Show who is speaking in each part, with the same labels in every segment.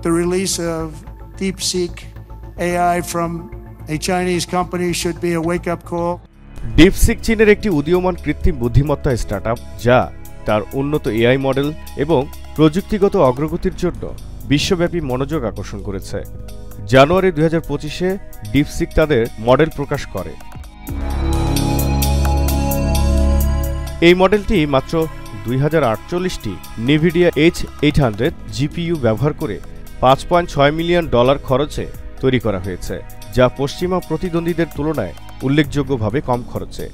Speaker 1: The release of DeepSeek AI from a Chinese company should be a wake-up call.
Speaker 2: DeepSeek চীনের একটি উদীয়মান কৃত্রিম বুদ্ধিমত্তা স্টার্টআপ যা তার উন্নত এআই মডেল এবং প্রযুক্তিগত অগ্রগতির জন্য বিশ্বব্যাপী মনোযোগ আকর্ষণ করেছে। জানুয়ারি 2025-এ ডিপসিক তাদের মডেল প্রকাশ করে। এই মডেলটি মাত্র 2048টি NVIDIA H800 GPU ব্যবহার করে $5.6 মিলিয়ন খরচে তৈরি করা হয়েছে, যা পশ্চিমা প্রতিদ্বন্দ্বীদের তুলনায় উল্লেখযোগ্যভাবে কম খরচে।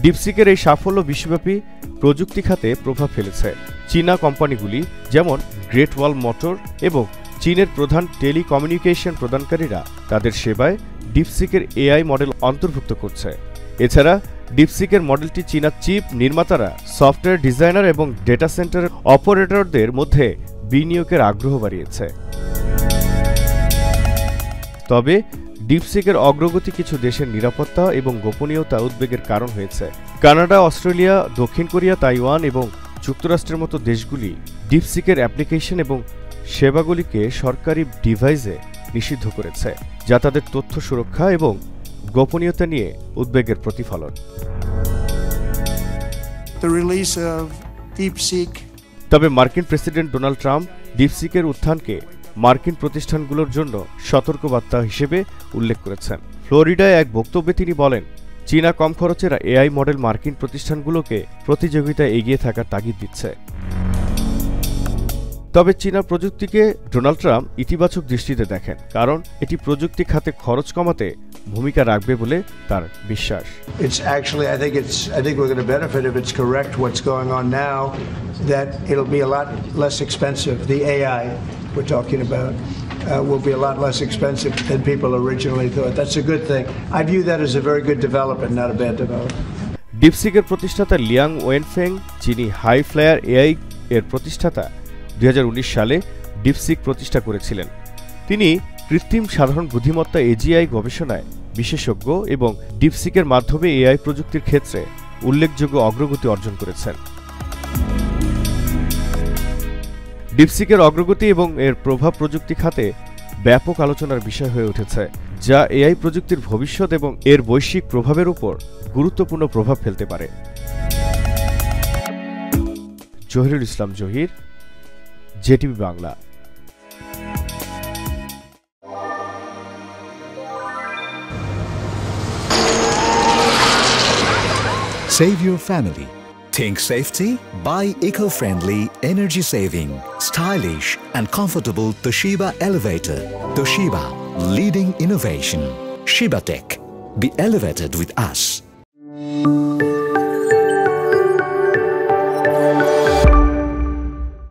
Speaker 2: ডিপসিকের এই সাফল্য বিশ্বব্যাপী প্রযুক্তি খাতে প্রভাব ফেলেছে। চীনা কোম্পানিগুলি যেমন গ্রেট ওয়াল মোটর এবং চীনের প্রধান টেলিকমিউনিকেশন প্রদানকারীরা তাদের সেবায় ডিপসিকের এআই মডেল অন্তর্ভুক্ত করছে। এছাড়া ডিপসিকের মডেলটি চীনা চিপ নির্মাতারা, সফটওয়্যার ডিজাইনার এবং ডেটা সেন্টার অপারেটরদের মধ্যে বিনিয়োগের আগ্রহ বাড়িয়েছে। তবে ডিপসিকের অগ্রগতি কিছু দেশের নিরাপত্তা এবং গোপনীয়তা উদ্বেগের কারণ হয়েছে। কানাডা, অস্ট্রেলিয়া, দক্ষিণ কোরিয়া, তাইওয়ান এবং যুক্তরাষ্ট্রের মতো দেশগুলি ডিপসিকের অ্যাপ্লিকেশন এবং সেবাগুলিকে সরকারি ডিভাইসে নিষিদ্ধ করেছে, যা তাদের তথ্য সুরক্ষা এবং গোপনীয়তা নিয়ে উদ্বেগের প্রতিফলন। তবে মার্কিন প্রেসিডেন্ট ডোনাল্ড ট্রাম্প ডিপসিকের উত্থানকে মার্কিন প্রতিষ্ঠানগুলোর জন্য সতর্কবার্তা হিসেবে উল্লেখ করেছেন। ফ্লোরিডায় এক বক্তব্যে তিনি বলেন, চীনা কম খরচের এআই মডেল মার্কিন প্রতিষ্ঠানগুলোকে প্রতিযোগিতায় এগিয়ে থাকার তাগিদ দিচ্ছে। তবে চীনা প্রযুক্তিকে ডোনাল্ড ট্রাম্প ইতিবাচক দৃষ্টিতে দেখেন, কারণ এটি প্রযুক্তি খাতে খরচ কমাতে ভূমিকা রাখবে বলে তার বিশ্বাস।
Speaker 3: I think we're going to benefit if it's correct what's going on now, that it'll be a lot less expensive. The AI we're talking about will be a lot less expensive than people originally thought. That's a good thing. I view that as a very good development, not a bad development.
Speaker 2: ডিপসিকের প্রতিষ্ঠাতা Liang ওয়েনফেং, যিনি high flyer AI এর প্রতিষ্ঠাতা, 2019 সালে DeepSeek প্রতিষ্ঠা করেছিলেন। তিনি কৃত্রিম সাধারণ বুদ্ধিমত্তা এজিআই গবেষণায় বিশেষজ্ঞ এবং ডিপসিকের মাধ্যমে এআই প্রযুক্তির ক্ষেত্রে উল্লেখযোগ্য অগ্রগতি অর্জন করেছেন। ডিপসিকের অগ্রগতি এবং এর প্রভাব প্রযুক্তি খাতে ব্যাপক আলোচনার বিষয় হয়ে উঠেছে, যা এআই প্রযুক্তির ভবিষ্যৎ এবং এর বৈশ্বিক প্রভাবের উপর গুরুত্বপূর্ণ প্রভাব ফেলতে পারে। Zahirul Islam Zahir, JTV Bangla.
Speaker 4: Save your family. Think safety? Buy eco-friendly, energy-saving, stylish and comfortable Toshiba elevator. Toshiba, leading innovation. Shiba Tech. Be elevated with us.